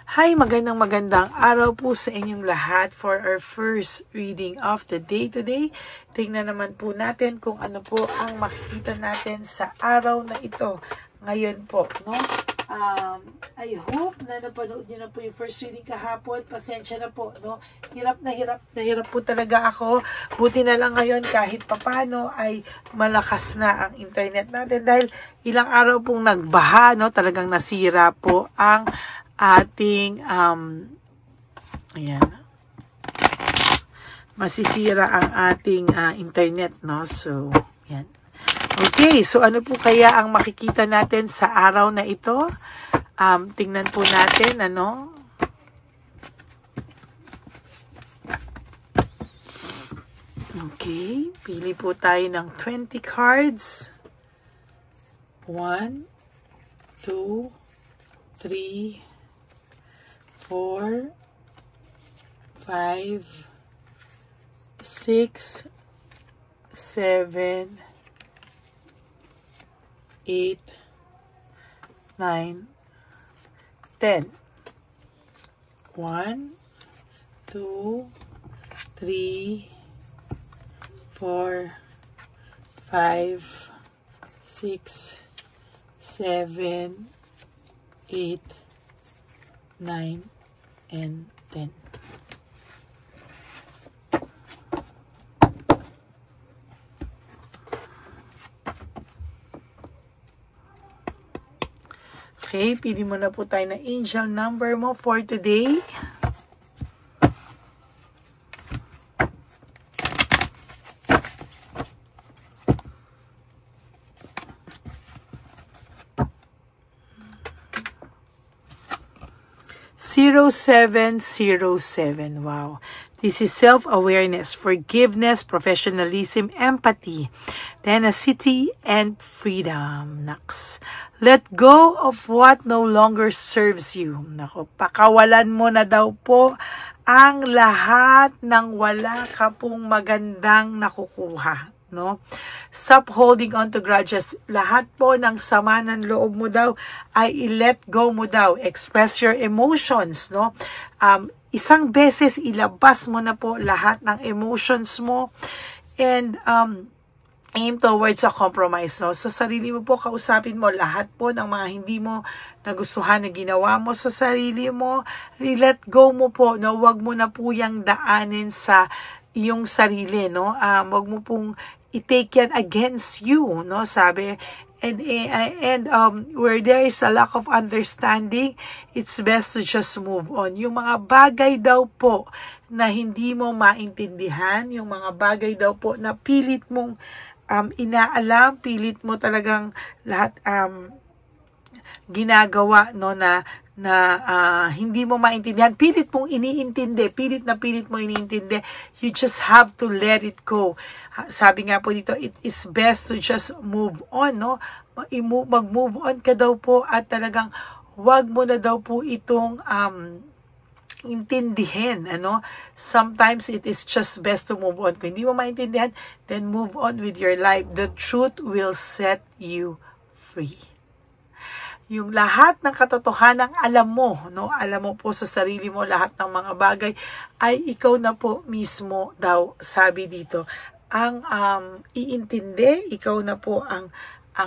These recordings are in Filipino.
Hi, magandang araw po sa inyong lahat for our first reading of the day today. Tingnan naman po natin kung ano po ang makikita natin sa araw na ito. Ngayon po, no? I hope na napanood nyo na po yung first reading kahapon. Pasensya na po, no? Hirap po talaga ako. Buti na lang ngayon kahit papano ay malakas na ang internet natin dahil ilang araw pong nagbaha, no? Talagang nasira po ang ating ayan, masisira ang ating internet, no? So yan. Okay, so ano po kaya ang makikita natin sa araw na ito? Tingnan po natin, ano? Okay, pili po tayo ng 20 cards. 1, 2, 3, 4, 5, 6, 7, 8, 9, 10. 1, 2, 3, 4, 5, 6, 7, 8, 9, and 10. Okay, pili mo na po tayo na angel number mo for today. (0707). Wow. This is self-awareness, forgiveness, professionalism, empathy, tenacity, and freedom. Next. Let go of what no longer serves you. Nako, pakawalan mo na daw po ang lahat ng wala ka pong magandang nakukuha. No? Stop holding on to grudges. Lahat po ng sama ng loob mo daw ay i-let go mo daw. Express your emotions, no? Isang beses ilabas mo na po lahat ng emotions mo and aim towards a compromise, no? Sa sarili mo po, kausapin mo lahat po ng mga hindi mo nagustuhan na ginawa mo sa sarili mo. I-let go mo po, no? Wag mo na po yang daanin sa iyong sarili, no? Wag mo pong i-take yan against you, no? Sabi, and where there is a lack of understanding, it's best to just move on. Yung mga bagay daw po na hindi mo maintindihan, yung mga bagay daw po na pilit mong inaalam, pilit mo talagang lahat ginagawa, no, na hindi mo maintindihan, pilit mong iniintindi, pilit mo iniintindi, you just have to let it go. Sabi nga po dito, it is best to just move on, no? Mag-move on ka daw po at talagang wag mo na daw po itong intindihin, ano? Sometimes it is just best to move on. Kung hindi mo maintindihan, then move on with your life. The truth will set you free. Yung lahat ng katotohanan alam mo, no? Alam mo po sa sarili mo lahat ng mga bagay ay ikaw na po mismo daw, sabi dito. Ang iintindi, ikaw na po ang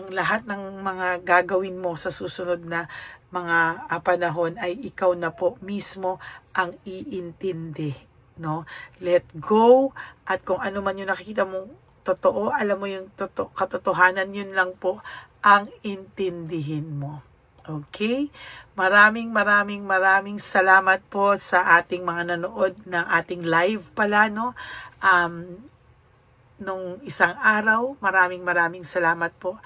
lahat ng mga gagawin mo sa susunod na mga panahon ay ikaw na po mismo ang iintindi, no? Let go, at kung ano man yung nakikita mong totoo, alam mo yung katotohanan, yun lang po ang intindihin mo. Okay? Maraming salamat po sa ating mga nanood ng ating live pala, no? Nung isang araw, maraming salamat po.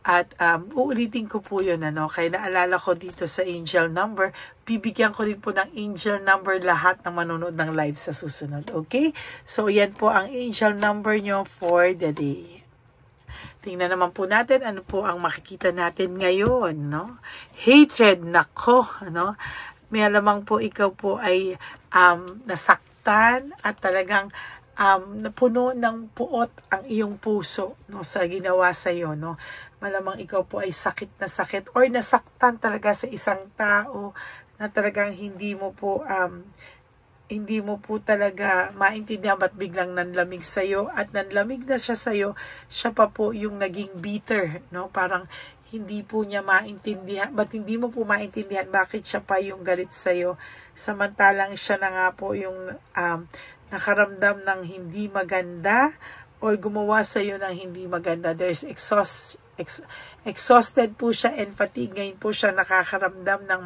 At uulitin ko po yun, ano? Kaya naalala ko dito sa angel number, bibigyan ko rin po ng angel number lahat ng manonood ng live sa susunod. Okay? So, yan po ang angel number nyo for the day. Tingnan naman po natin ano po ang makikita natin ngayon, no? Hatred, nako, ano? May alamang po ikaw po ay nasaktan at talagang napuno ng puot ang iyong puso, no, sa ginawa sa iyo, no. Malamang ikaw po ay sakit na sakit or nasaktan talaga sa isang tao na talagang hindi mo po talaga maintindihan ba't biglang nanlamig sa'yo, at nanlamig na siya sa'yo, siya pa po yung naging bitter, no? Parang hindi po niya maintindihan, ba't hindi mo po maintindihan bakit siya pa yung galit sa'yo, samantalang siya na nga po yung nakaramdam ng hindi maganda or gumawa sa'yo ng hindi maganda. There's exhausted po siya and fatigue. Ngayon po siya nakakaramdam ng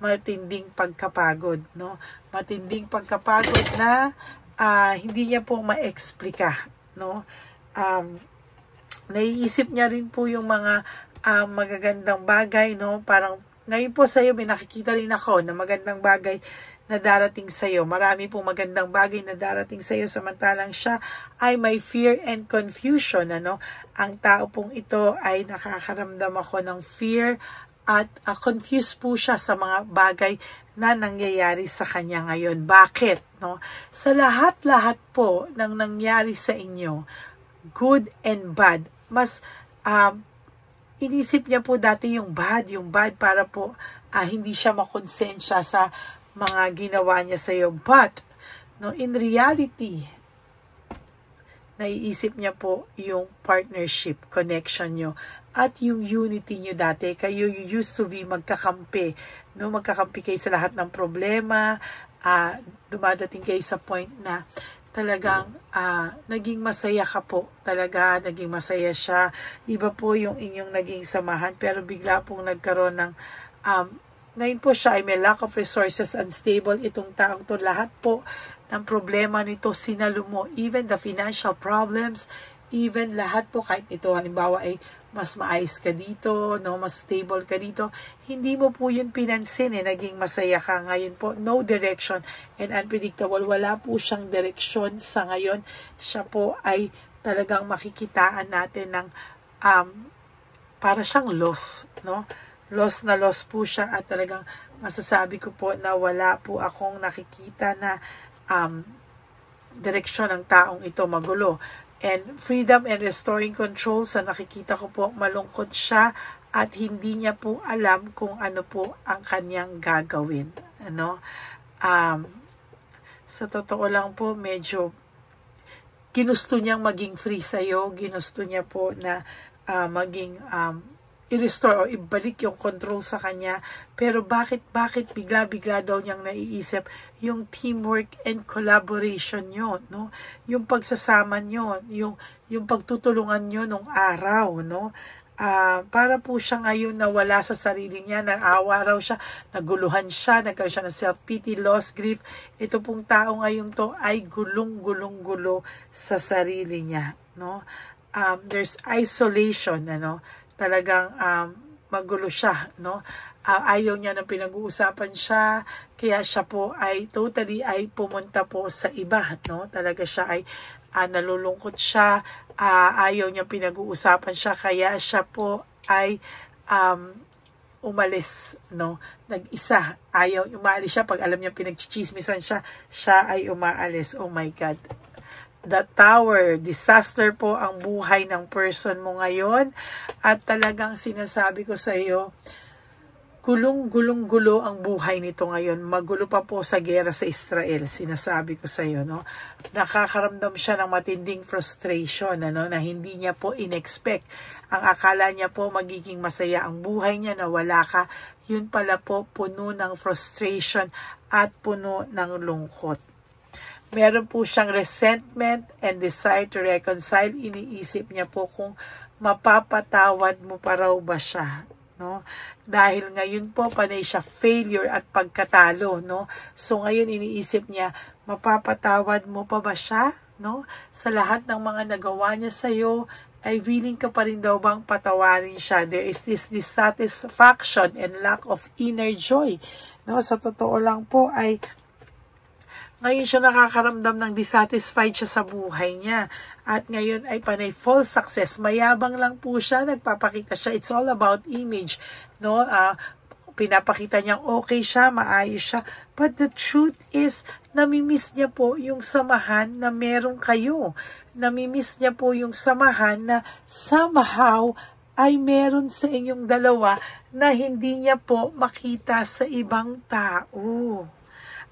matinding pagkapagod, no? Matinding pagkapagod na hindi niya po ma-explika, no? Naiisip niya rin po yung mga magagandang bagay, no? Parang ngayon po sa'yo, may nakikita rin ako na magandang bagay na darating sa'yo. Marami pong magandang bagay na darating sa'yo, samantalang siya ay may fear and confusion, ano? Ang tao pong ito ay nakakaramdam ako ng fear at confused po siya sa mga bagay na nangyayari sa kanya ngayon. Bakit? No? Sa lahat-lahat po ng nangyari sa inyo, good and bad, mas inisip niya po dati yung bad para po hindi siya makonsensya sa mga ginawa niya sa iyo. But no, in reality, naiisip niya po yung partnership, connection nyo, at yung unity nyo dati. Kayo you used to be magkakampi. No? Magkakampi kayo sa lahat ng problema. Dumadating kayo sa point na talagang naging masaya ka po. Talaga, naging masaya siya. Iba po yung inyong naging samahan. Pero bigla pong nagkaroon ng ngayon po siya ay may lack of resources, unstable itong taong to. Lahat po ng problema nito sinalo mo. Even the financial problems, even lahat po, kahit ito halimbawa ay mas maayos ka dito, no, mas stable ka dito, hindi mo po yun pinansin, naging masaya ka. Ngayon po, no direction and unpredictable. Wala po siyang direksyon sa ngayon. Siya po ay talagang makikitaan natin ng para siyang loss, no? Loss na loss po siya, at talagang masasabi ko po na wala po akong nakikita na direksyon ng taong ito, magulo. And freedom and restoring control, sa nakikita ko po, malungkot siya at hindi niya po alam kung ano po ang kanyang gagawin. Ano? Sa totoo lang po, medyo ginusto niyang maging free sa'yo, ginusto niya po na maging i-restore o ibalik yung control sa kanya. Pero bakit bigla-bigla daw niyang naiisip yung teamwork and collaboration nyo, no? Yung pagsasama nyo, yung pagtutulungan nyo nung araw, no? Para po siya ngayon na wala sa sarili niya, naawa raw siya, naguluhan siya, nagkaroon siya ng self-pity, loss, grief. Ito pong tao ngayon to ay gulong-gulo sa sarili niya, no? There's isolation, ano? Talagang magulo siya, no? Ayaw niya na pinag-uusapan siya, kaya siya po ay totally ay pumunta po sa iba, no? Talaga siya ay nalulungkot siya, ayaw niya pinag-uusapan siya, kaya siya po ay umalis, no? Nag-isa, umalis siya pag alam niya pinagchichismisan siya ay umaalis. Oh my God. The Tower, disaster po ang buhay ng person mo ngayon, at talagang sinasabi ko sa iyo, gulong-gulo ang buhay nito ngayon. Magulo pa po sa gera sa Israel, sinasabi ko sa iyo, no? Nakakaramdam siya ng matinding frustration, ano, na hindi niya po in-expect. Ang akala niya po magiging masaya ang buhay niya na wala ka, yun pala po puno ng frustration at puno ng lungkot. Meron po siyang resentment and desire to reconcile. Iniisip niya po kung mapapatawad mo pa raw ba siya, no? Dahil ngayon po panay siya failure at pagkatalo, no? So ngayon iniisip niya, mapapatawad mo pa ba siya, no? Sa lahat ng mga nagawa niya sa iyo, ay willing ka pa rin daw bang patawarin siya? There is this dissatisfaction and lack of inner joy, no? Sa totoo lang po ay ngayon siya nakakaramdam ng dissatisfied siya sa buhay niya. At ngayon ay panay false success. Mayabang lang po siya, nagpapakita siya. It's all about image, no? Pinapakita niyang okay siya, maayos siya. But the truth is, namimiss niya po yung samahan na meron kayo. Namimiss niya po yung samahan na somehow ay meron sa inyong dalawa na hindi niya po makita sa ibang tao.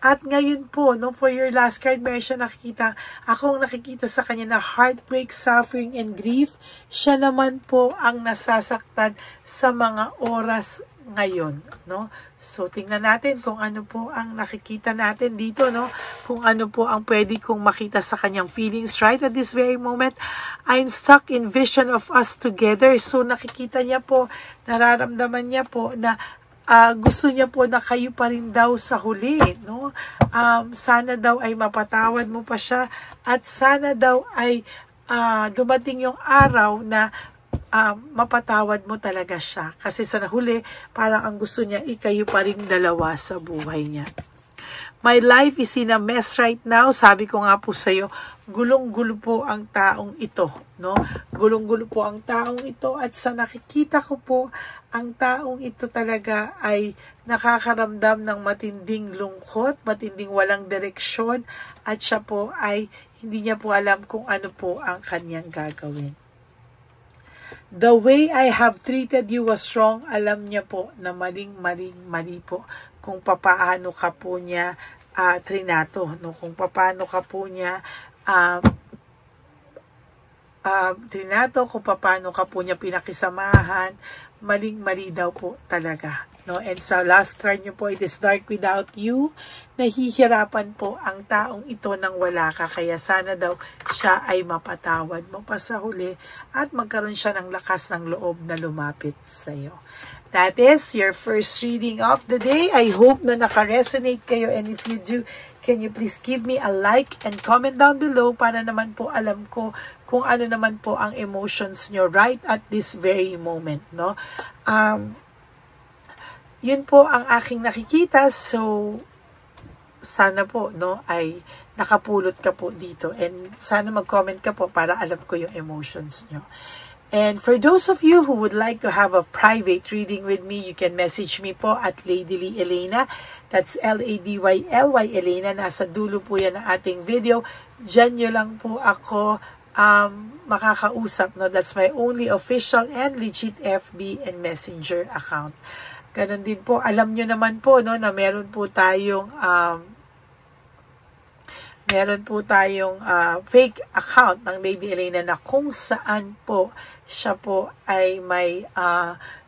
At ngayon po, no, for your last card, meron siya nakikita, akong nakikita sa kanya na heartbreak, suffering, and grief. Siya naman po ang nasasaktan sa mga oras ngayon, no? So, tingnan natin kung ano po ang nakikita natin dito, no? Kung ano po ang pwede kong makita sa kanyang feelings right at this very moment. I'm stuck in vision of us together. So, nakikita niya po, nararamdaman niya po na gusto niya po na kayo pa rin daw sa huli, no? Sana daw ay mapatawad mo pa siya at sana daw ay dumating yung araw na mapatawad mo talaga siya. Kasi sa huli, parang ang gusto niya, kayo pa rin dalawa sa buhay niya. My life is in a mess right now. Sabi ko nga po sa iyo, gulong-gulo po ang taong ito, no? Gulong-gulo po ang taong ito at sa nakikita ko po, ang taong ito talaga ay nakakaramdam ng matinding lungkot, matinding walang direksyon at siya po ay hindi niya po alam kung ano po ang kanyang gagawin. The way I have treated you was wrong. Alam niya po na mali po kung papaano ka po niya trinato, no? Kung papaano ka po niya trinato, kung papaano ka po niya pinakisamahan, maling-mali daw po talaga, no? And sa last card niyo po, it is dark without you. Nahihirapan po ang taong ito nang wala ka, kaya sana daw siya ay mapatawad mo pa sa huli at magkaroon siya ng lakas ng loob na lumapit sa iyo. That is your first reading of the day. I hope na naka-resonate kayo, and if you do, can you please give me a like and comment down below para naman po alam ko kung ano naman po ang emotions nyo right at this very moment, no? Yun po ang aking nakikita, so sana po, no, ay nakapulot ka po dito, and sana mag-comment ka po para alam ko yung emotions nyo. And for those of you who would like to have a private reading with me, you can message me po at Ladyly Elena. That's Ladyly Elena. Nasa dulo po yan ng ating video. Diyan nyo lang po ako makakausap. No? That's my only official and legit FB and Messenger account. Ganon din po. Alam nyo naman po, no, na meron po tayong fake account ng Lady Elena na kung saan po siya po ay may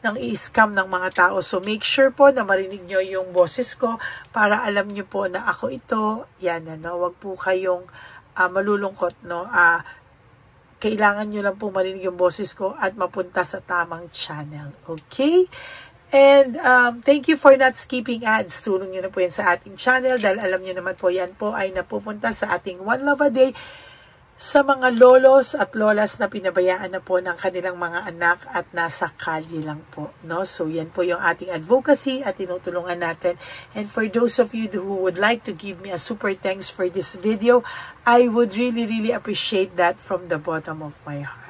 nang i-scam ng mga tao. So make sure po na marinig nyo yung boses ko para alam nyo po na ako ito. Yan, no? Wag po kayong malulungkot, no? Kailangan nyo lang po marinig yung boses ko at mapunta sa tamang channel. Okay? And thank you for not skipping ads. Tulong nyo na po yan sa ating channel dahil alam nyo naman po yan po ay napupunta sa ating One Love a Day sa mga lolos at lolas na pinabayaan na po ng kanilang mga anak at nasa kalye lang po, no? So yan po yung ating advocacy at tinutulungan natin. And for those of you who would like to give me a super thanks for this video, I would really appreciate that from the bottom of my heart.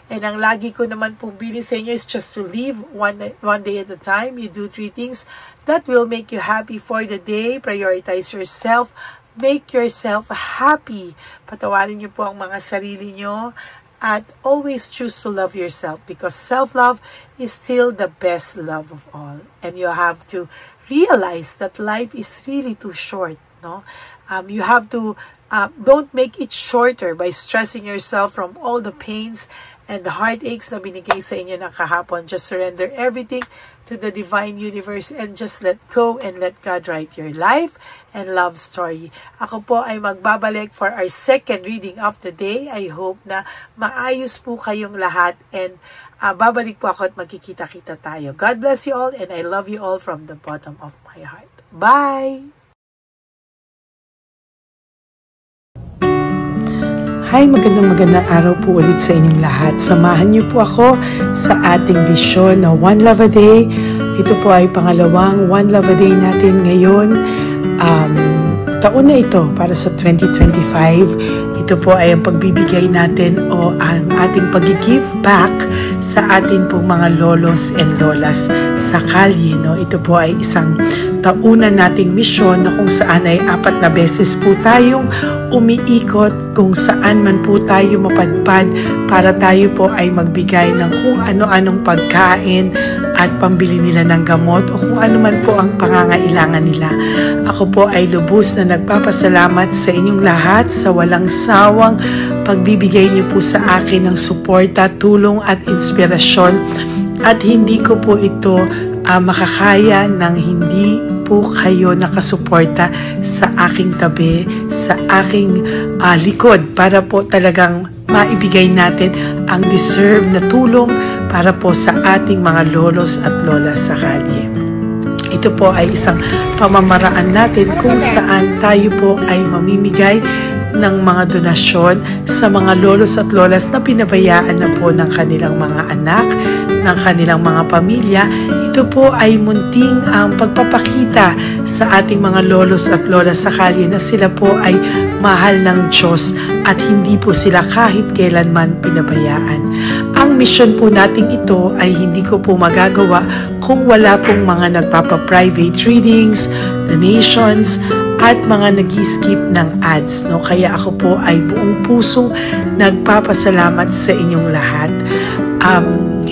And ang lagi ko naman pong bilin sa inyo is just to live one day at a time. You do 3 things that will make you happy for the day. Prioritize yourself. Make yourself happy. Patawarin niyo po ang mga sarili niyo. At always choose to love yourself because self-love is still the best love of all. And you have to realize that life is really too short, no? You have to don't make it shorter by stressing yourself from all the pains and the heartaches na binigay sa inyo ng kahapon. Just surrender everything to the divine universe and just let go and let God write your life and love story. Ako po ay magbabalik for our second reading of the day. I hope na maayos po kayong lahat and babalik po ako at magkikita-kita tayo. God bless you all and I love you all from the bottom of my heart. Bye! Hi, magandang araw po ulit sa inyong lahat. Samahan niyo po ako sa ating vision na One Love a Day. Ito po ay pangalawang One Love a Day natin ngayon. Taon na ito para sa 2025. Ito po ay ang pagbibigay natin o ang ating pag-give back sa atin pong mga lolos and lolas sa kalye. No? Ito po ay isang taunan nating misyon na kung saan ay 4 na beses po tayong umiikot kung saan man po tayo mapadpad para tayo po ay magbigay ng kung ano-anong pagkain at pambili nila ng gamot o kung ano man po ang pangangailangan nila. Ako po ay lubos na nagpapasalamat sa inyong lahat sa walang sawang pagbibigay niyo po sa akin ng suporta, tulong at inspirasyon, at hindi ko po ito makakaya nang hindi po kayo nakasuporta sa aking tabi, sa aking likod para po talagang maibigay natin ang deserve na tulong para po sa ating mga lolos at lolas sa kalye. Ito po ay isang pamamaraan natin kung saan tayo po ay mamimigay ng mga donasyon sa mga lolos at lolas na pinabayaan na po ng kanilang mga anak, ng kanilang mga pamilya. Ito po ay munting ang pagpapakita sa ating mga lolos at lolas sa kalye na sila po ay mahal ng Diyos at hindi po sila kahit kailanman pinabayaan. Ang mission po nating ito ay hindi ko po magagawa kung wala pong mga nagpapa-private readings, donations, at mga nag-skip ng ads, no? Kaya ako po ay buong pusong nagpapasalamat sa inyong lahat.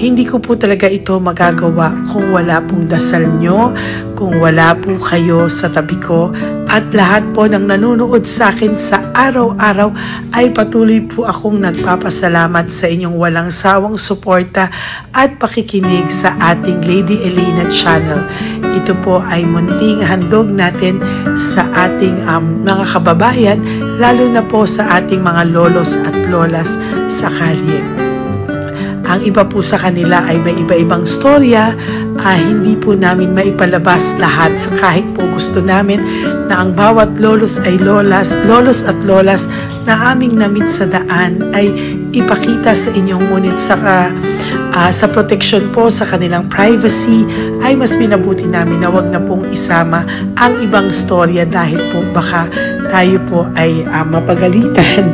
Hindi ko po talaga ito magagawa kung wala pong dasal nyo, kung wala po kayo sa tabi ko, at lahat po ng nanonood sa akin sa araw-araw ay patuloy po akong nagpapasalamat sa inyong walang sawang suporta at pakikinig sa ating Lady Elena channel. Ito po ay munting handog natin sa ating mga kababayan, lalo na po sa ating mga lolos at lolas sa kalye. Ang iba po sa kanila ay may iba-ibang storya, hindi po namin maipalabas lahat kahit po gusto namin na ang bawat lolos at lolas na aming namit sa daan ay ipakita sa inyo, ngunit sa protection po sa kanilang privacy ay mas minabuti namin na wag na pong isama ang ibang storya dahil po baka tayo po ay mapagalitan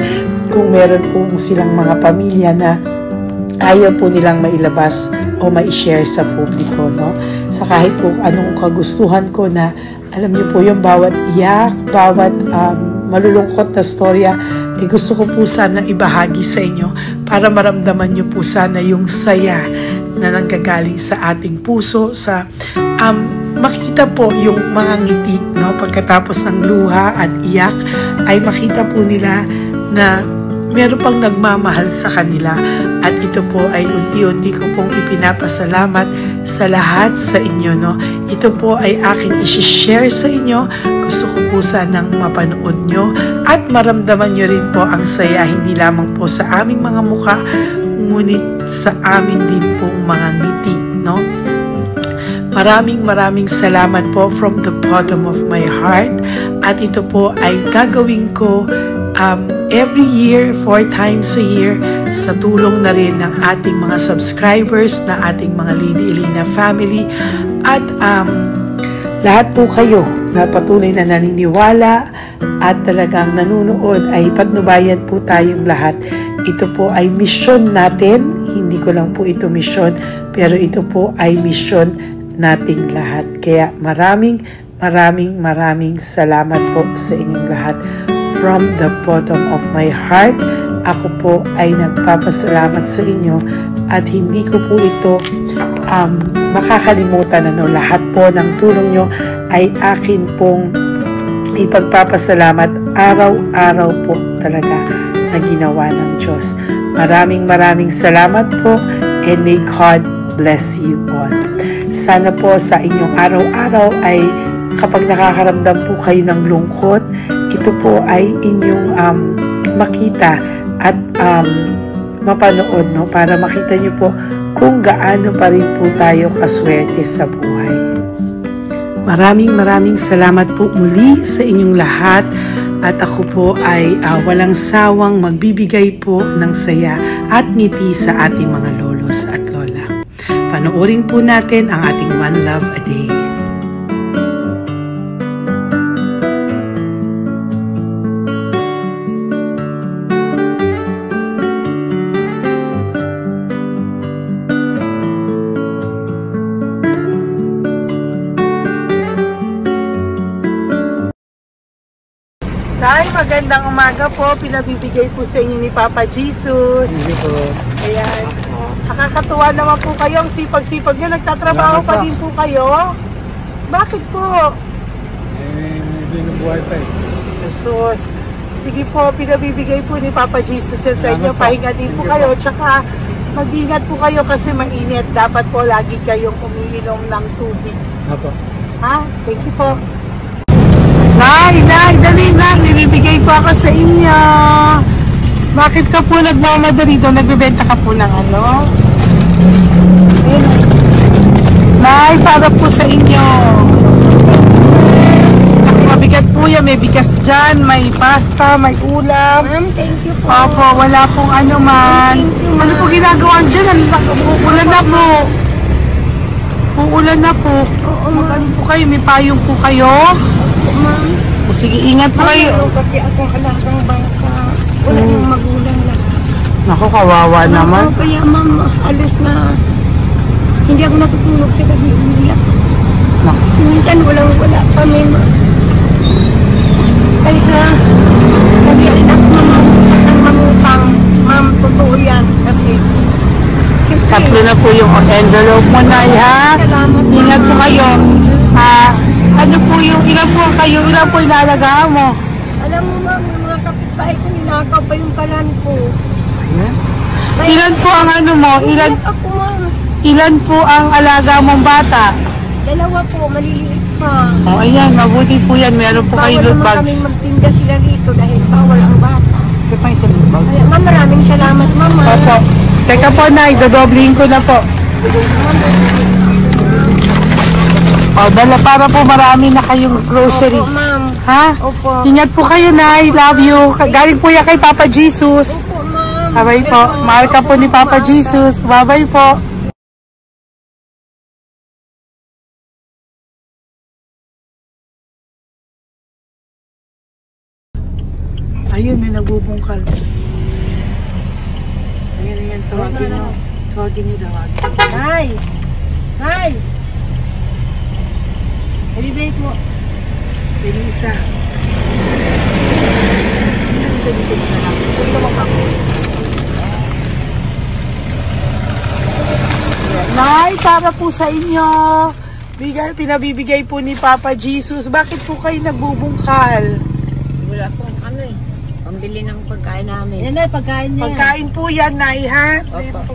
kung meron po silang mga pamilya na ayaw po nilang mailabas o ma-share sa publiko, no? Sa kahit po anong kagustuhan ko na, alam niyo po yung bawat iyak, bawat malulungkot na storya, gusto ko po sana ibahagi sa inyo para maramdaman niyo po sana yung saya na nanggagaling sa ating puso, sa makita po yung mga ngiti, no? Pagkatapos ng luha at iyak ay makita po nila na meron pang nagmamahal sa kanila, at ito po ay unti-unti ko pong ipinapasalamat sa lahat sa inyo, no? Ito po ay aking isi-share sa inyo. Gusto ko po sanang mapanood nyo at maramdaman nyo rin po ang saya, hindi lamang po sa aming mga mukha, ngunit sa amin din pong mga ngiti, no? Maraming salamat po from the bottom of my heart, at ito po ay gagawin ko every year, 4 times a year, sa tulong na rin ng ating mga subscribers, na ating mga Lady Elena family, at lahat po kayo na patuloy na naniniwala at talagang nanunood, ay patnubayan po tayong lahat. Ito po ay mission natin, hindi ko lang po ito mission, pero ito po ay mission nating lahat. Kaya maraming salamat po sa inyong lahat. From the bottom of my heart, ako po ay nagpapasalamat sa inyo, at hindi ko po ito makakalimutan. Lahat po ng tulong nyo ay akin pong ipagpapasalamat araw-araw po talaga na ginawa ng Diyos. Maraming salamat po, and may God bless you all. Sana po sa inyong araw-araw ay kapag nakakaramdam po kayo ng lungkot, ito po ay inyong makita at mapanood, no? Para makita nyo po kung gaano pa rin po tayo kaswerte sa buhay. Maraming salamat po muli sa inyong lahat, at ako po ay walang sawang magbibigay po ng saya at ngiti sa ating mga lolos at lola. Panoorin po natin ang ating One Love a Day. Nay, magandang umaga po. Pinabibigay po sa inyo ni Papa Jesus. Hindi po. Ayan. Nakakatuwa naman po kayo. Ang sipag-sipag nyo. Nagtatrabaho pa din po kayo. Bakit po? Hindi na buhay pa eh. Jesus. Sige po, pinabibigay po ni Papa Jesus yan sa inyo. Pahinga din po kayo. Tsaka mag-ingat po kayo kasi mainit. Dapat po lagi kayong umiinom ng tubig. Apo. Ha? Thank you po. Nay, dali lang. Nilibigay po ako sa inyo. Bakit ka po nagmamadali doon? Nagbebenta ka po ng ano? Ayun. Nay, para po sa inyo. Mabigat po yan. May bigas dyan, may pasta, may ulam. Ma'am, thank you po. Opo, wala pong ano man. Ano po ginagawa dyan? Uulan na po. Uulan na po. Mag-ano po kayo? May payong po kayo? Ma'am. O sige, ingat po kayo. Kasi akong alagang bangka. Wala nang magulang lang. Naku, kawawa naman. Kaya ma'am, alas na hindi ako natutulog sa gabi umiyak. Naku. Minsan wala kami ma'am. Kaysa rin ako mamutang. Ma'am, totoo yan. Kasi siyempre, Tatlo na po yung envelope mo, Nay, ha? salamat, Ingat po ma'am. kayo. Ano po yung, ilan po kayo, ilan po inalagaan mo? Alam mo ma'am, yung mga kapitbahay ko ninakaw pa yung kalan ko. Ilan po ang ano mo? Umiyak ako ma'am. Ilan po ang alaga mong bata? Dalawa po, maliliit pa. O, ayan, mabuti po yan. Meron po kayo loot Bawal naman bags. kaming magtinda sila rito dahil bawal ang bata. Ito pa yung sa loot bag. Kaya ma'am, maraming salamat mama. Opo. Teka po, Nay, dodoblihin ko na po. O, dala para po marami na kayong grocery. Opo ma'am. Ha? Opo. Ingat po kayo, Nay. Love you. Galing po yan kay Papa Jesus. Opo ma'am. Bye-bye po. Mahal ka po ni Papa Jesus. Bye-bye po. Ayun, may nagbubungkal. Ayan, tawagin niyo. Tawagin niyo, tawagin. Nay! Nay! Ibibigay po. Elisa. Nay, para po sa inyo. Pinabibigay po ni Papa Jesus. Bakit po kayo nagbubungkal? Wala po ano eh. Pambili ng pagkain namin. Yan ay, pagkain niya. Pagkain po yan, Nay, ha? Opo.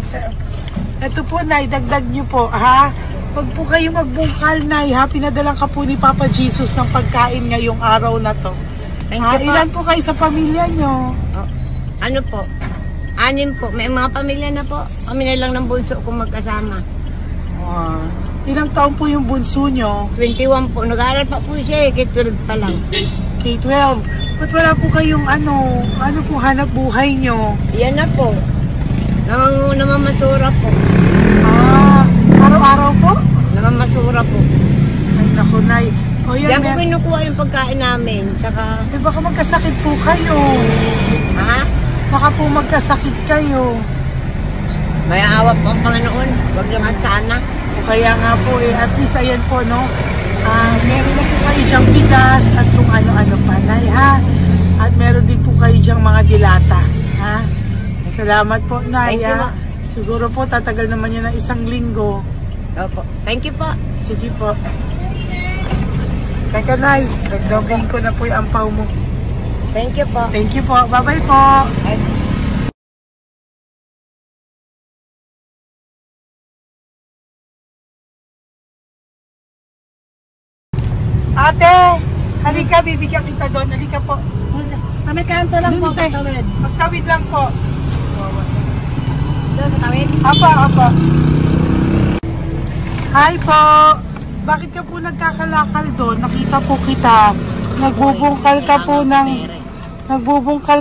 Ito po, Nay, dagdag niyo po, ha? Pag po kayo magbungkal, Nay, ha? Pinadalang ka po ni Papa Jesus ng pagkain ngayong araw na to. Thank Ha? you po. Ilan po kayo sa pamilya nyo? Oh, ano po? 6 po. May mga pamilya na po. Kami na lang ng bunso kung magkasama. Ilang taon po yung bunso nyo? 21 po. Nag-aaral pa po siya eh. K-12 pa lang. K-12. Ba't wala po kayong ano po hanap buhay nyo? Yan na po. Namamasura po. Araw-araw po? Namamasura po. Ay, naku, Nay. O yan, Diyan ko kinukuha yung pagkain namin. Saka, baka magkasakit po kayo. ha? Baka po magkasakit kayo. May awa po ang Panginoon. Huwag naman sana. O kaya nga po at least ayan po, no? Meron na po kayo dyang bigas at kung ano-ano pa, Nay, ha? At meron din po kayo dyang mga dilata, ha? Salamat po, Nay, Thank you, ha? ma. Siguro po tatagal naman yun ng 1 linggo. Opo. Thank you po. Sige po. Teka, Nay, nagdobling ko na po yung ampaw mo. Thank you po. Thank you po. Bye-bye po. Ate, halika, bibigyan kita doon. Halika po. Kami kanto lang po, pagtawid. Pagtawid lang po. Doon, matawid. Apa. Hi po. Bakit ka po nagkakalakal doon? Nakita po kita. Nagbubungkal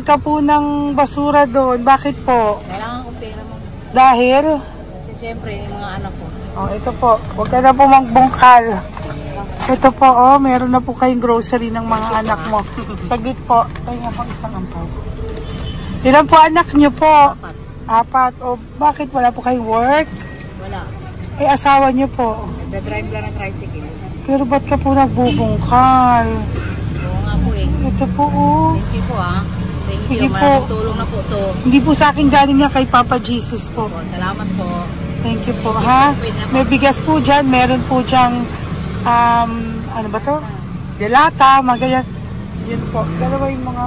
ka po ng basura doon. Bakit po? Kailangan ko pera mo. Dahil? Kasi siyempre, yung mga anak ko. Oh, ito po. Huwag ka na po magbungkal. Ito po, oh, meron na po kayong grocery ng mga anak mo. Saglit po. Ay, ako isang ampaw. Ilan po anak niyo po? 4. O, bakit wala po kayong work? Wala. Eh, asawa niyo po. Nagda-drive lang ng tricycle. Pero ba't ka po nagbubungkal? Oo nga po eh. Ito Ito po, oh. Thank you po Thank Sige you. po. Maraming tulong na po to. Hindi po sa akin galing niya, kay Papa Jesus po. Salamat po. Thank you po, ha? May bigas po dyan, meron po dyang, ano ba to? Delata, mga ganyan. Yun po, dalawa yung mga,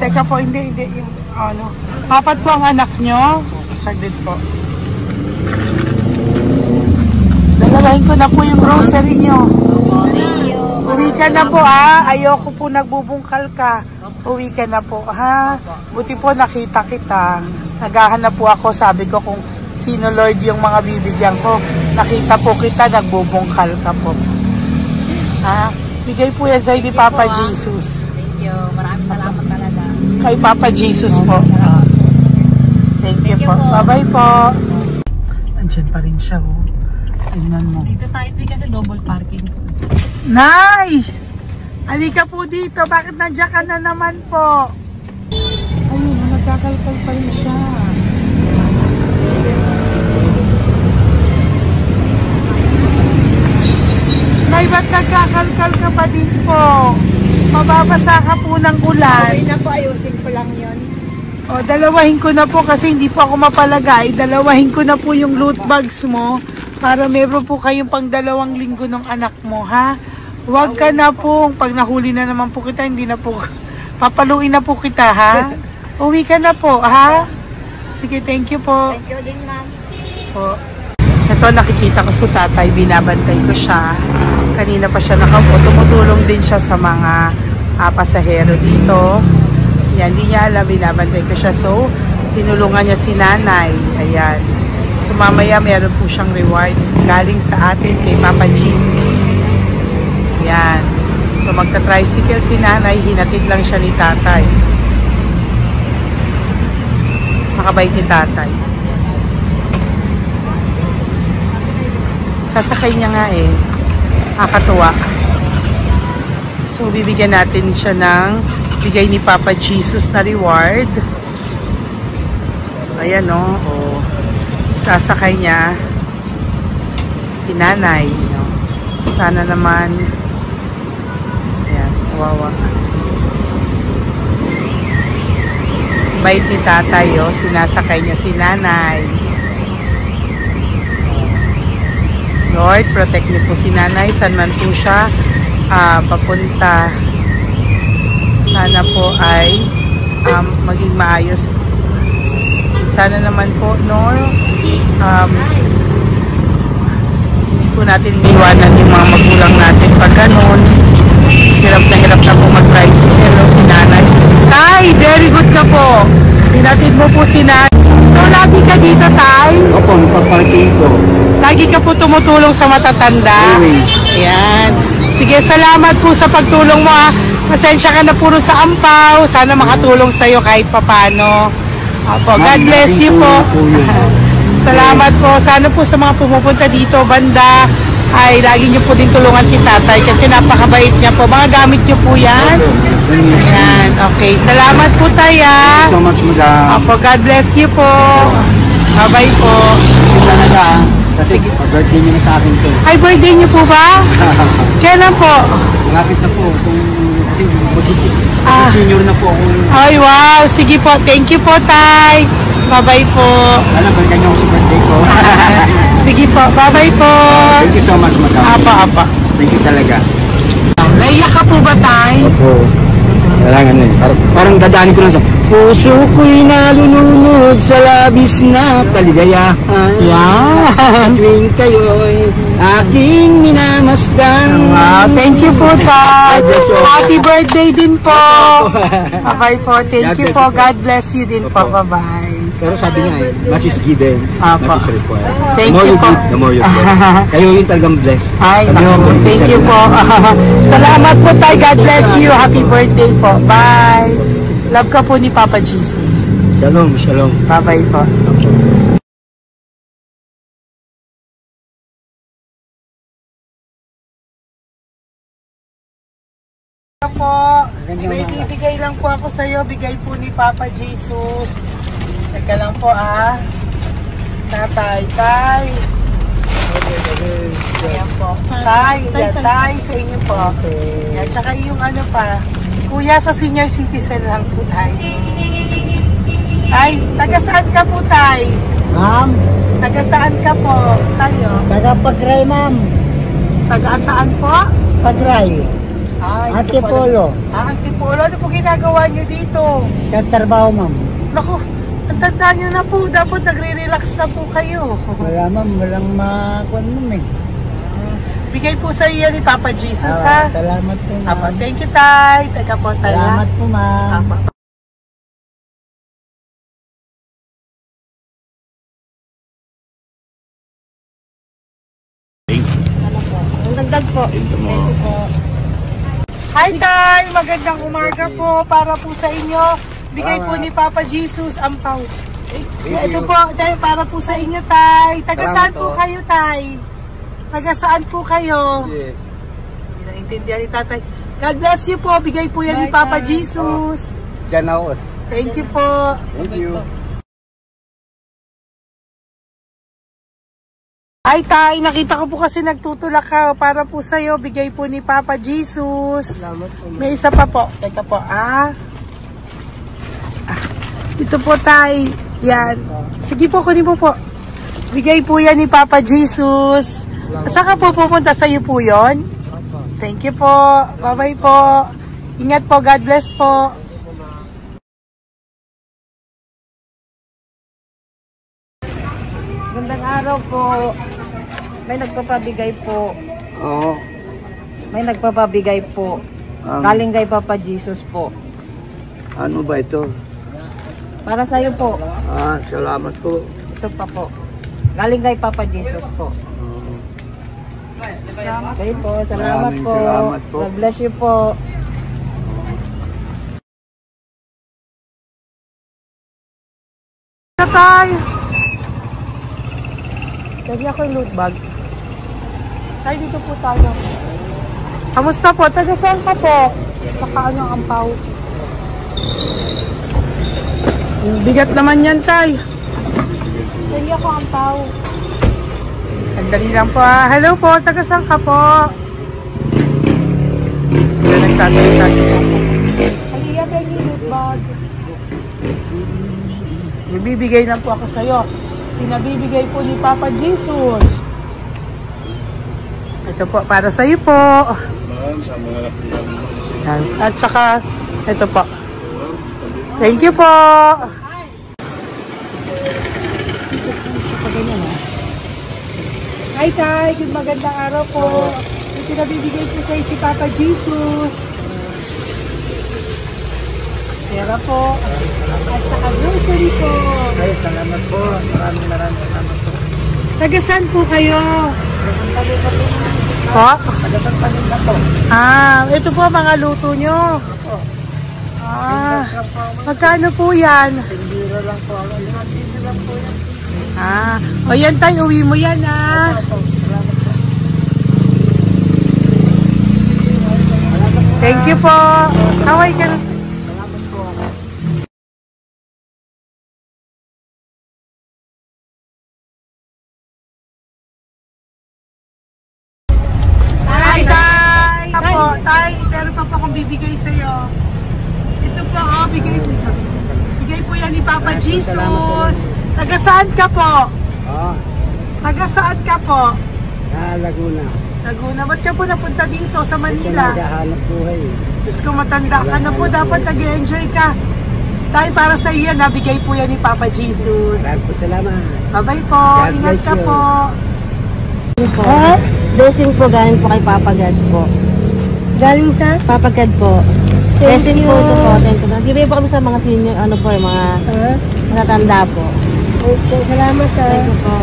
teka po, hindi, yung, ano. Apat po ang anak nyo. Saglit po. Dalawahin ko na po yung grocery nyo. Uwi ka na po, ha? Ayoko po nagbubungkal ka. Uwi ka na po, ha? Buti po nakita kita. Naghahanap po ako, sabi ko kung sino Lord yung mga bibigyan ko. Nakita po kita, nagbubungkal ka po. Ha? Bigay po yan sa'yo ni Papa Jesus. Thank you. Maraming salamat talaga. Kay Papa Jesus po. Thank you po. Bye-bye po. Andiyan pa rin siya, oh. Tingnan mo. Dito tayo kasi double parking. Nay! Halika po dito. Bakit nandiyan ka na naman po? Ayun, nagkakalkal pa rin siya. Nay, ba't nagkakalkal ka pa din po? Mababasa ka po ng ulan. Okay na po, ayusin ko lang yun. O, dalawahin ko na po kasi hindi po ako mapalagay. Dalawahin ko na po yung loot bags mo para meron po kayong pang 2 linggo ng anak mo, ha? Huwag ka na po. Pag nahuli na naman po kita, hindi na po, papaluin na po kita, ha? Uwi ka na po, ha? Sige, thank you po. Thank you din, ma'am. Po. Ito, nakikita ko sa tatay, binabantay ko siya. Kanina pa siya nakaupo. Tumutulong din siya sa mga pasahero dito. Yan, hindi niya alam, binabantay ko siya. So, tinulungan niya si nanay. Ayan. So, mamaya meron po siyang rewards galing sa atin kay Papa Jesus. Ayan. So, magta-tricycle si nanay. Hinatid lang siya ni tatay. Makabait ni tatay. Sasakay niya nga eh. Nakakatuwa. So, bibigyan natin siya ng bigay ni Papa Jesus na reward. Ayan, no? O, sasakay niya si nanay. No? Sana naman ayan, wawa. Bait ni tatay, oh. Sinasakay niya si nanay. Lord, protect niyo po si nanay. Saan man po siya papunta. Sana po ay maging maayos. Sana naman po, no? Hindi po natin iwanan yung mga magulang natin pag ganun. Hirap na po mag-tricycle. Hello, si nanay. Tay, very good ka po. Hinatid mo po si nanay. So, lagi ka dito, tay? Opo, magpaparking ko. Lagi ka po tumutulong sa matatanda. Ayan. Sige, salamat po sa pagtulong mo, ha. Pasensya ka na puro sa ampaw. Sana makatulong sa'yo kahit papano. Opo, God bless you po. Salamat po. Sana po sa mga pumupunta dito, banda, ay lagi niyo po din tulungan si tatay kasi napakabait niya po. Mga gamit niyo po yan. Ayan, okay. Salamat po tayo. Thank you so much, madam. Opo, God bless you po. Bye-bye po. Talaga, kasi birthday niyo na sa akin to. Ay, birthday niyo po ba? Kailan po? Malapit na po. Kasi senior na po ako. Ay, wow. Sige po. Thank you po, tay. Bye-bye po. Alam, balikan niyo ako sa birthday ko. Sige po. Bye-bye po. Thank you so much, madam. Apa. Thank you talaga. Naiyak ka po ba, tay? Opo. Kailangan na eh. Parang dadaanin ko lang siya. Puso ko'y nalulunod sa labis na kaligayahan. Yan. Tuwing kayo'y aking minamasdan. Wow, thank you po, tay. Happy birthday din po. Bye-bye po. Thank you po. God bless you din po. Bye-bye. Pero sabi niya eh, much is given, Apa. much is required. Thank The more you you po. give, the more you get. Kayo yung talagang blessed. Ay, Kami naku. yung Thank you po. Salamat po, tay. God bless you. Happy birthday po. Bye. Love ka po ni Papa Jesus. Shalom, shalom. Bye-bye po. Po, may bibigay lang po ako sa iyo. Bigay po ni Papa Jesus. Teka lang po, Tatay, tay. Ayan po. Tay, yan, tay, sa inyo po. Yan, tsaka yung ano pa. Kuya, sa senior citizen lang po tayo. Tay, taga saan ka po, tay? Ma'am, Taga saan ka po, tayo? taga-Pagray, ma'am. Taga saan po? Pagray. Ay, Antipolo. Antipolo. Ano po ginagawa niyo dito? Nagtrabaho, ma'am. Naku, ang tanda niyo na po. Dapat nagre-relax na po kayo. Wala, ma'am. Walang makuha, ma'am eh. Bigay po sa iyo ni Papa Jesus, ha? Salamat po, Apo, ma'am. thank you, tay. Taga po, tay. Salamat po, ma'am. Apo. Ang dagdag po. Hi, tay. Magandang umaga po para po sa inyo. Bigay po ni Papa Jesus ang pau. Ito po, tay, para po sa inyo, tay. Taga saan po kayo, tay? Taga saan po kayo? Hindi naintindihan ni tatay. God bless you po. Bigay po yan ni Papa Jesus. Diyan ako. Thank you po. Thank you. Ay, tay, nakita ko po kasi nagtutulak ka para po sa'yo. Bigay po ni Papa Jesus. May isa pa po. Teka po, Ito po, tay. Yan. Sige po, kunin mo po. Bigay po yan ni Papa Jesus. Saan ka po pupunta? Sa'yo po yon? Thank you po. Bye-bye po. Ingat po. God bless po. Magandang araw po. May nagpapabigay po. Oo. May nagpapabigay po. Galing kay Papa Jesus po. Ano ba ito? Para sa'yo po. Salamat po. Ito pa po. Galing kay Papa Jesus po. Okay po. Salamat Maraming po. salamat po. God bless you po. Tay! Lagi ako yung loot bag. Tay, dito po tayo. Kamusta po? Taga saan ka po? Saka ano ang ampaw? Bigat naman yan, tay. Lagi ako ang ampaw. Sandali lang po, Hello po, taga saan ka po? Yan, nagsasalita siya po. Halika, Benny, loot bag. Ibibigay na po ako sa'yo. Pinabibigay po ni Papa Jesus. Ito po, para sa'yo po. Yan. At saka, ito po. Thank you po. Hi, Tay. Good magandang araw po. Yung pinabibigay po sa'yo si Papa Jesus. Pera po. At saka grocery po. Ay, salamat po. Maraming salamat po. Taga saan po kayo? Po? Ito po mga luto nyo. Magkano po yan? Biro lang po. Biro lang po yan. O yan tayo, uwi mo yan Thank you po. Kaway ka na. Tay, meron pa po akong bibigay sa'yo. Ito po, bigay po yan ni Papa Jesus. Taga saan ka po? Taga saan ka po? Laguna. Laguna. Ba't ka po napunta dito sa Manila? Naghahanap buhay. Diyos ko, matanda ka na po. Dapat nag-enjoy ka. Tay, para sa iyo, nabigay po yan ni Papa Jesus. Maraming po salamat. Bye-bye po. Ingat ka po. Blessing po galing po kay Papa God po. Galing sa? Papa God po. Blessing po ito po. Thank you. Nagdiri po kami sa mga senior, ano po, yung mga matatanda po. Okay, salamat sir. Thank you po.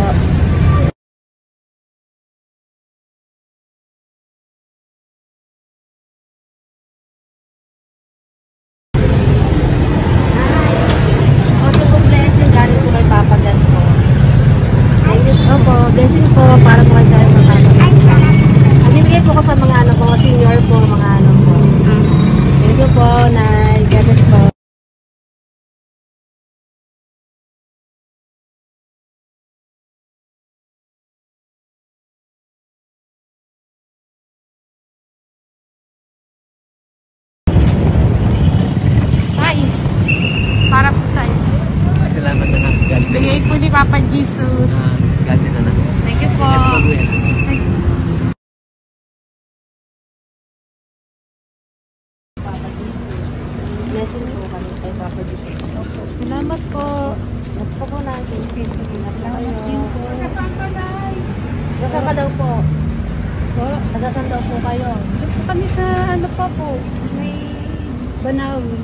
Jesus. God bless na. Thank you po. Blessing po kami kay Papa Jesus. Salamat po. Nagpo po natin. Salamat din po. Nasaan ka daw po? Nasaan daw po kayo? Dito kami sa ano pa po, may Banawi.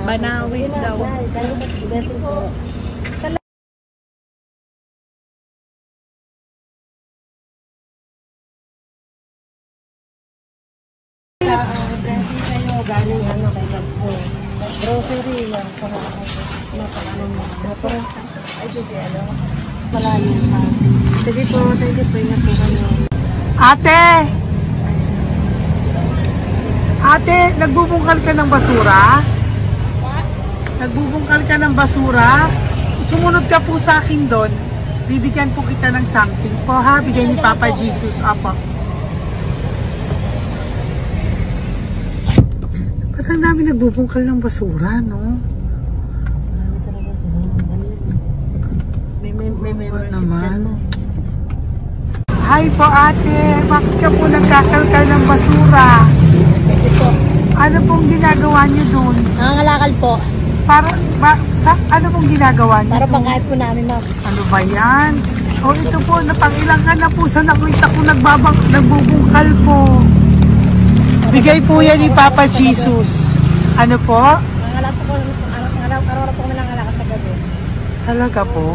Banawi daw. Blessing po. Blessing kayo. Galing ano kay God po. Grocery yan. Napakano mo. Ay, sige ano. Malalim pa. Sige po. Thank you po. Ingat po kayo. Ate! Ate, nagbubungkal ka ng basura? Nagbubungkal ka ng basura? Sumunod ka po sa akin doon. Bibigyan po kita ng something po ha. Bigay ni Papa Jesus. Apo. Ba't ang dami nagbubungkal ng basura, no? Marami talaga sila. May membership naman. dyan. Hi po ate. Bakit ka po nagkakalkal ng basura? Kasi po, Ano pong ginagawa niyo doon? nangangalakal po. Ano pong ginagawa niyo? Para pangkahit po namin, ma'am. Ano ba yan? O ito po, napangilang ka na po sa nakita ko nagbubungkal po. Bigay po yan ni Papa Jesus. Ano po? Nangangalakal po araw-araw po kami nangangalakal sa gabi. Talaga po?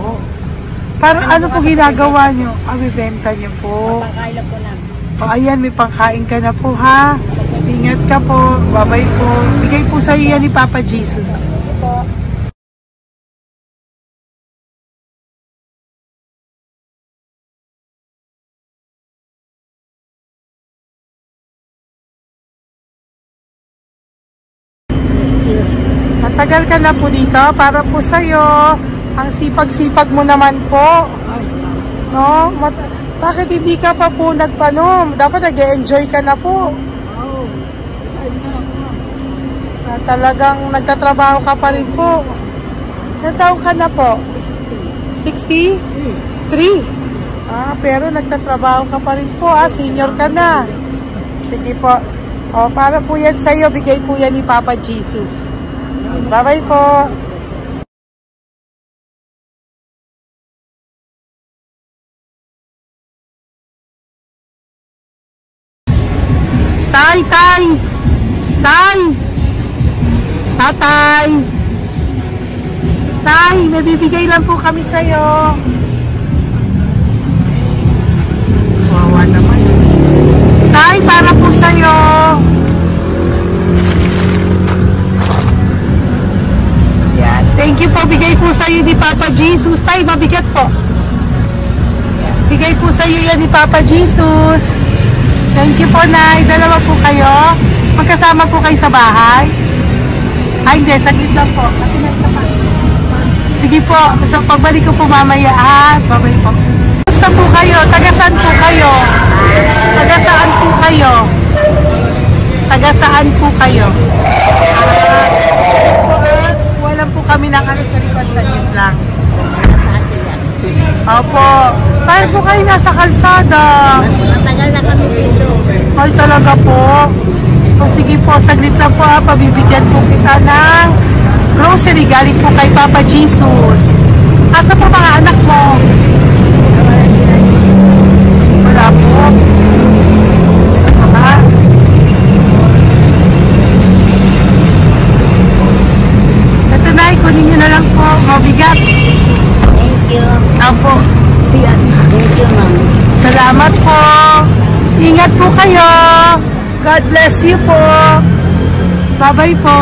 Parang ano po ginagawa niyo? Bibenta niyo po. Pangkain lang po namin. O ayan, may pangkain ka na po ha. Ingat ka po. Bye-bye po. Bigay po sa iyo yan ni Papa Jesus. Ito po. Matagal ka na po dito. Para po sa'yo. Ang sipag-sipag mo naman po. No? Bakit hindi ka pa po nagpanom? Dapat nag-enjoy ka na po. Talagang nagtatrabaho ka pa rin po. Ilang taon ka na po? 63? Pero nagtatrabaho ka pa rin po. Senior ka na. Sige po. Para po yan sa'yo. Bigay po yan ni Papa Jesus. Bye-bye po. Tay! Tatay! Tay, may bibigay lang po kami sa'yo. Wawa naman. Tay, para po sa'yo. Yan. Thank you po. Bigay po sa'yo ni Papa Jesus. Tay, mabigat po. Yan. Bigay po sa'yo yan ni Papa Jesus. Thank you po, Nay. Dalawa po kayo. Magkasama po kayo sa bahay. Hindi. Saglit lang po. Kasi nasa pa. Sige po. So, pagbalik ko po mamaya. Babay po. Gusto po kayo? Tagasaan po kayo? Tagasaan po kayo? Tagasaan po kayo? Wala po kami ng ano sa likod sa inyo lang. Opo. Tayo po kayo nasa kalsada. Matagal na kami dito. Ay, talaga po. O sige po, saglit lang po pabibigyan po kita ng grocery galing po kay Papa Jesus. Asa po mga anak mo? Wala po. Ito na, kunin nyo na lang po. Mabigat. Thank you. Apo. Yan. Thank you, ma'am. Salamat po. Ingat po kayo. God bless you po. Bye-bye po.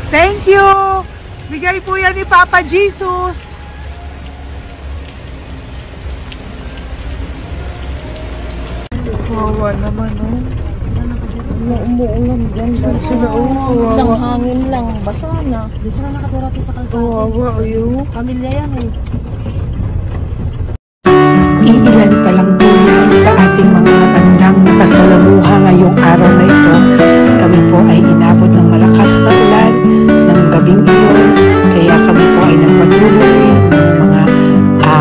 Thank you! Bigay po yan ni Papa Jesus. Kawawa naman, oh. Umuulan dyan. Sila, oh, Isang kawawa. hangin lang, basa na. Di sila nakatira sa kalsada. Kawawa, ayo. Pamilya yan eh. Iilan pa lang po yan sa ating mga matandang nakasalamuha ngayong araw na ito. Kami po ay inabot ng malakas na ulan ng gabing iyon. Kaya kami po ay nagpatuloy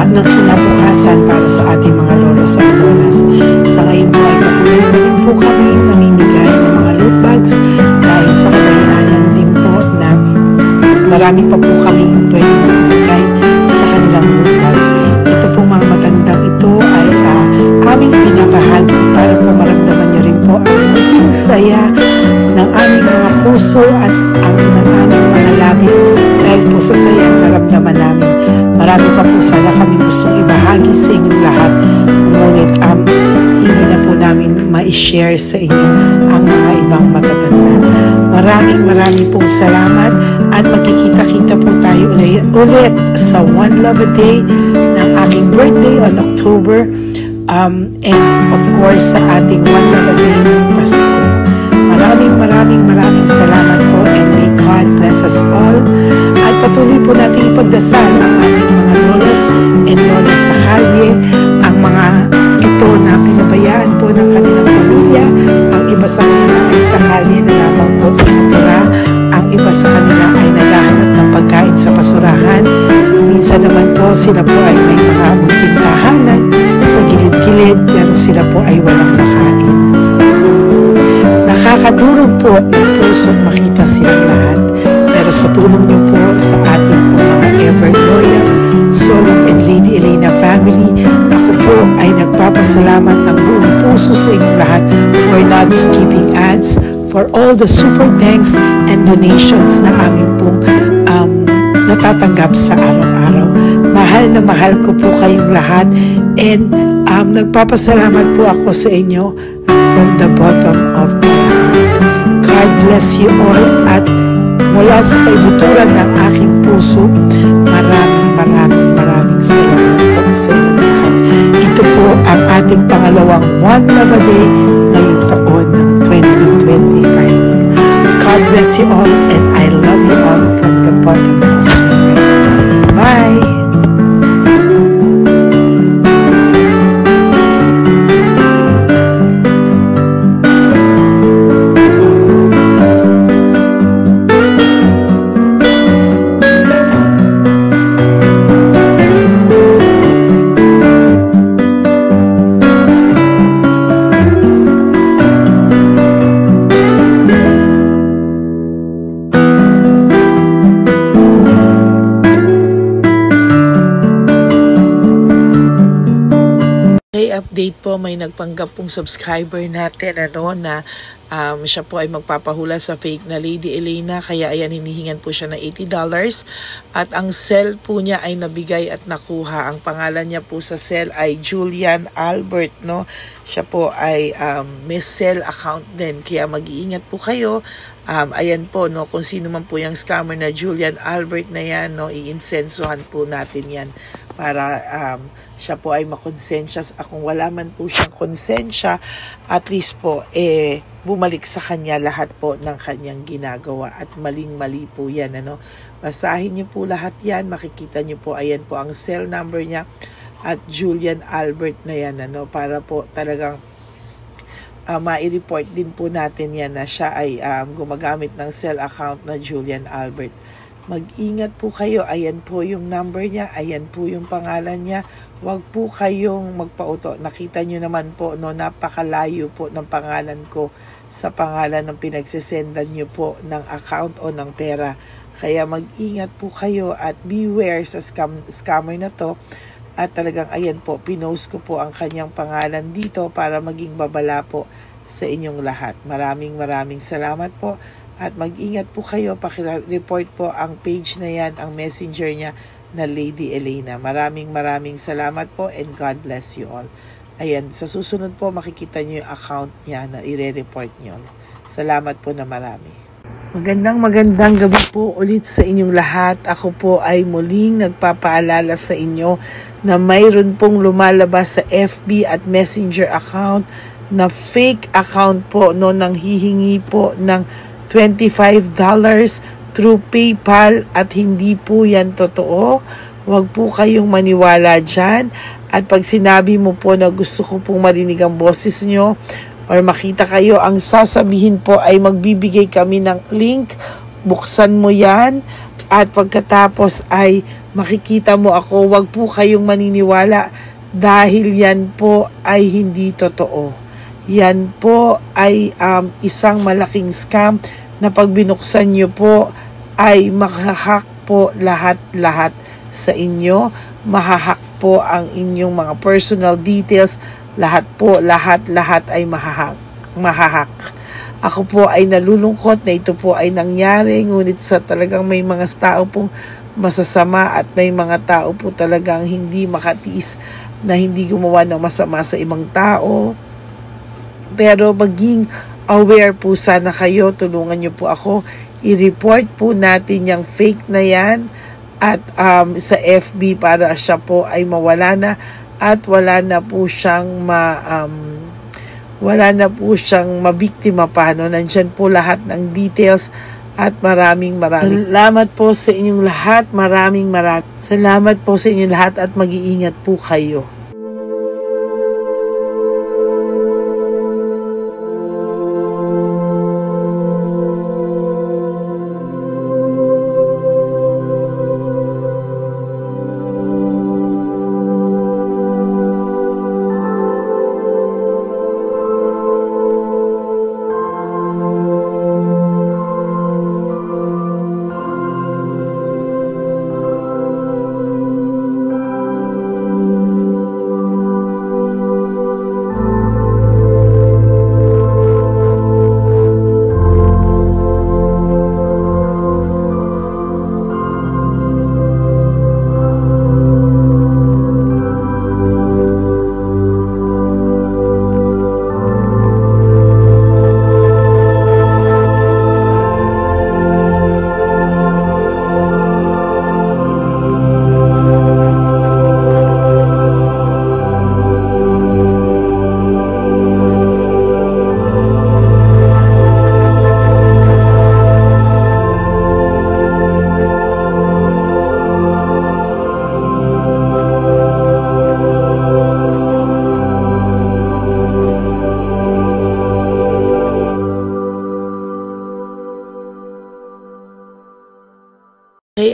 ng kinabukasan para sa ating mga lolos at lolas. Sa ngayon po ay patuloy na rin po kami namimigay ng mga loot bags dahil sa kadahilanan din po na marami pa po kami pwedeng ibigay sa kanilang loot bags. Ito po mga matandang ito ay aming pinapahagi para po maramdaman niyo rin po ang maging saya ng aming mga puso at ang ng aming mga labi dahil po sa saya ang naramdaman namin. Marami pa po sana kami gustong ibahagi sa inyong lahat. Ngunit hindi na po namin ma-share sa inyo ang mga ibang matatanda. Maraming pong salamat at magkikita-kita po tayo ulit sa One Love a Day ng aking birthday on October and of course sa ating One Love a Day ng Pasko. Maraming salamat po and may God bless us all. At patuloy po natin ipagdasal ang ating mga lolos and lolas sa kalye, ang mga ito na pinabayaan po ng kanilang pamilya. Ang iba sa kanila ay sa kalye na lamang po nakatira. Ang iba sa kanila ay naghahanap ng pagkain sa basurahan. Minsan naman po sila po ay may mga munting tahanan sa gilid-gilid pero sila po ay walang makain. Nakakadurog po ng puso makita silang lahat. Pero sa tulong niyo po sa ating po mga ever loyal Solon and Lady Elena family, ako po ay nagpapasalamat ng buong puso sa inyong lahat for not skipping ads, for all the super thanks and donations na aming pong natatanggap sa araw-araw. Mahal ko po kayong lahat and nagpapasalamat po ako sa inyo from the bottom of my heart. God bless you all at mula sa kaibuturan ng aking puso, maraming salamat po sa inyo lahat. Ito po ang ating pangalawang One Love a Day ngayong taon ng 2025. God bless you all and I love you all from the bottom of my heart. Bye! Update po, may nagpanggap pong subscriber natin na siya po ay magpapahula sa fake na Lady Elena, kaya ayan hinihingan po siya ng $80 at ang cell po niya ay nabigay at nakuha. Ang pangalan niya po sa cell ay Julian Albert, no? Siya po ay may cell account din, kaya mag-iingat po kayo. Ayan po, no, kung sino man po yung scammer na Julian Albert na yan, no, iinsensuhan po natin yan para siya po ay makonsensya. Kung wala man po siyang konsensya, at least po bumalik sa kanya lahat po ng kanyang ginagawa at maling-mali po yan, ano. Basahin niyo po lahat yan, makikita niyo po, ayan po ang cell number niya at Julian Albert na yan, ano, para po talagang ma-report din po natin yan na siya ay gumagamit ng cell account na Julian Albert. Mag-ingat po kayo. Ayan po yung number niya. Ayan po yung pangalan niya. Huwag po kayong magpauto. Nakita nyo naman po, no, napakalayo po ng pangalan ko sa pangalan ng pinagsesendan nyo po ng account o ng pera. Kaya mag-ingat po kayo at beware sa scammer na to. At talagang ayan po, pinost ko po ang kanyang pangalan dito para maging babala po sa inyong lahat. Maraming salamat po. At mag-ingat po kayo, pakireport po ang page na yan, ang messenger niya na Lady Elena. Maraming salamat po and God bless you all. Ayan, sa susunod po makikita niyo yung account niya na i-report niyo. Salamat po na marami. Magandang gabi po ulit sa inyong lahat. Ako po ay muling nagpapaalala sa inyo na mayroon pong lumalabas sa FB at Messenger account na fake account po no, nang hihingi po ng $25 through PayPal at hindi po yan totoo. Huwag po kayong maniwala dyan. At pag sinabi mo po na gusto ko pong marinig ang boses nyo or makita kayo, ang sasabihin po ay magbibigay kami ng link. Buksan mo yan at pagkatapos ay makikita mo ako. Huwag po kayong maniniwala dahil yan po ay hindi totoo. Yan po ay isang malaking scam na pag binuksan nyo po ay makahack po lahat-lahat sa inyo. Mahahack po ang inyong mga personal details. Lahat ay mahahack. Ako po ay nalulungkot na ito po ay nangyari, ngunit sa talagang may mga tao pong masasama at may mga tao po talagang hindi makatiis na hindi gumawa ng masama sa ibang tao. Pero maging aware po sana kayo, tulungan niyo po ako, i-report po natin yung fake na yan at sa FB para siya po ay mawala na at wala na po siyang mabiktima pa, no? Nandyan po lahat ng details at maraming salamat po sa inyong lahat. Maraming salamat po sa inyong lahat at mag-iingat po kayo.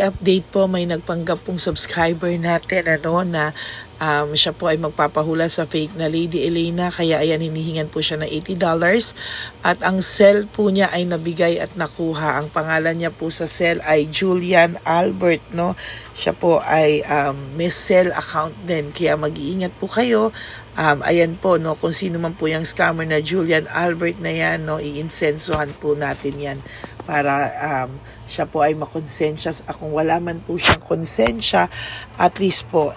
Update po, may nagpanggap pong subscriber natin na siya po ay magpapahula sa fake na Lady Elena, kaya ayan, hinihingan po siya ng $80 at ang cell po niya ay nabigay at nakuha. Ang pangalan niya po sa cell ay Julian Albert, no? Siya po ay may cell account din, kaya mag-iingat po kayo. Ayan po, no, kung sino man po yung scammer na Julian Albert na yan, no, iinsensuhan po natin yan para siya po ay makonsensya. Kung wala man po siyang konsensya, at least po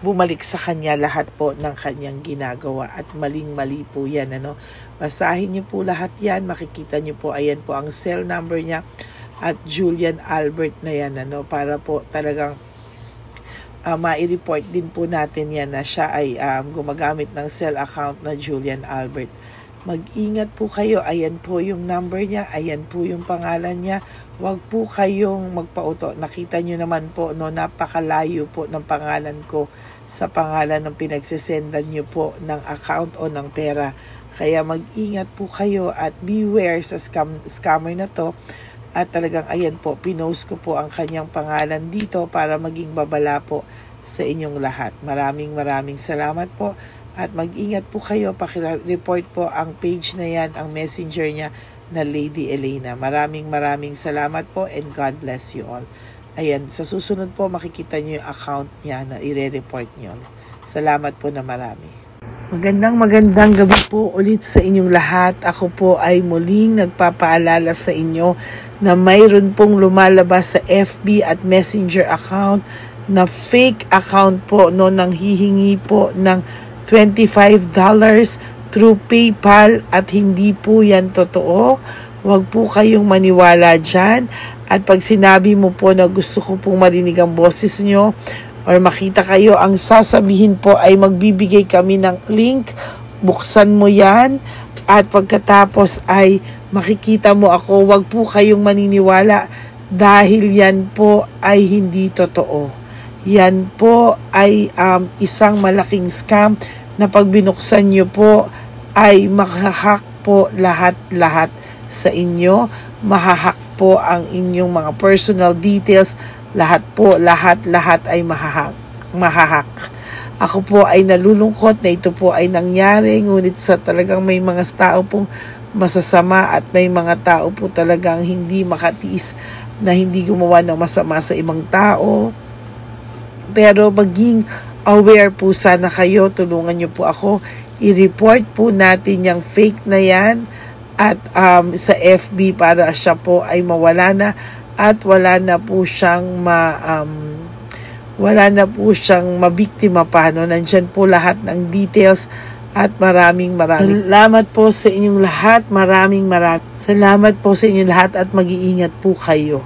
bumalik sa kanya lahat po ng kanyang ginagawa at maling-mali po yan, ano. Basahin niyo po lahat yan, makikita niyo po, ayan po ang cell number niya at Julian Albert na yan, ano, para po talagang ma-report din po natin yan na siya ay gumagamit ng cell account na Julian Albert. Mag-ingat po kayo. Ayan po yung number niya. Ayan po yung pangalan niya. Huwag po kayong magpauto. Nakita nyo naman po, no, napakalayo po ng pangalan ko sa pangalan ng pinagsisendan nyo po ng account o ng pera. Kaya mag-ingat po kayo at beware sa scammer na to. At talagang ayan po, pinost ko po ang kanyang pangalan dito para maging babala po sa inyong lahat. Maraming salamat po. At mag-ingat po kayo, pakireport po ang page na yan, ang messenger niya na Lady Elena. Maraming salamat po and God bless you all. Ayan, sa susunod po makikita niyo yung account niya na ire-report niyo. Salamat po na marami. Magandang gabi po ulit sa inyong lahat. Ako po ay muling nagpapaalala sa inyo na mayroon pong lumalabas sa FB at Messenger account na fake account po, no, nang hihingi po ng $25 through PayPal at hindi po yan totoo. Huwag po kayong maniwala dyan. At pag sinabi mo po na gusto ko pong marinig ang boses nyo or makita kayo, ang sasabihin po ay magbibigay kami ng link. Buksan mo yan at pagkatapos ay makikita mo ako. Huwag po kayong maniniwala dahil yan po ay hindi totoo. Yan po ay isang malaking scam na pag binuksan nyo po ay makahack po lahat-lahat sa inyo. Mahahack po ang inyong mga personal details. Lahat ay mahahack. Ako po ay nalulungkot na ito po ay nangyari, ngunit sa talagang may mga tao pong masasama at may mga tao po talagang hindi makatiis na hindi gumawa ng masama sa ibang tao. Pero maging aware po sana kayo, tulungan niyo po ako, i-report po natin yung fake na yan at sa FB para siya po ay mawala na at wala na po siyang mabiktima pa. No? Nandyan po lahat ng details at maraming salamat po sa inyong lahat. Maraming salamat po sa inyong lahat at mag-iingat po kayo.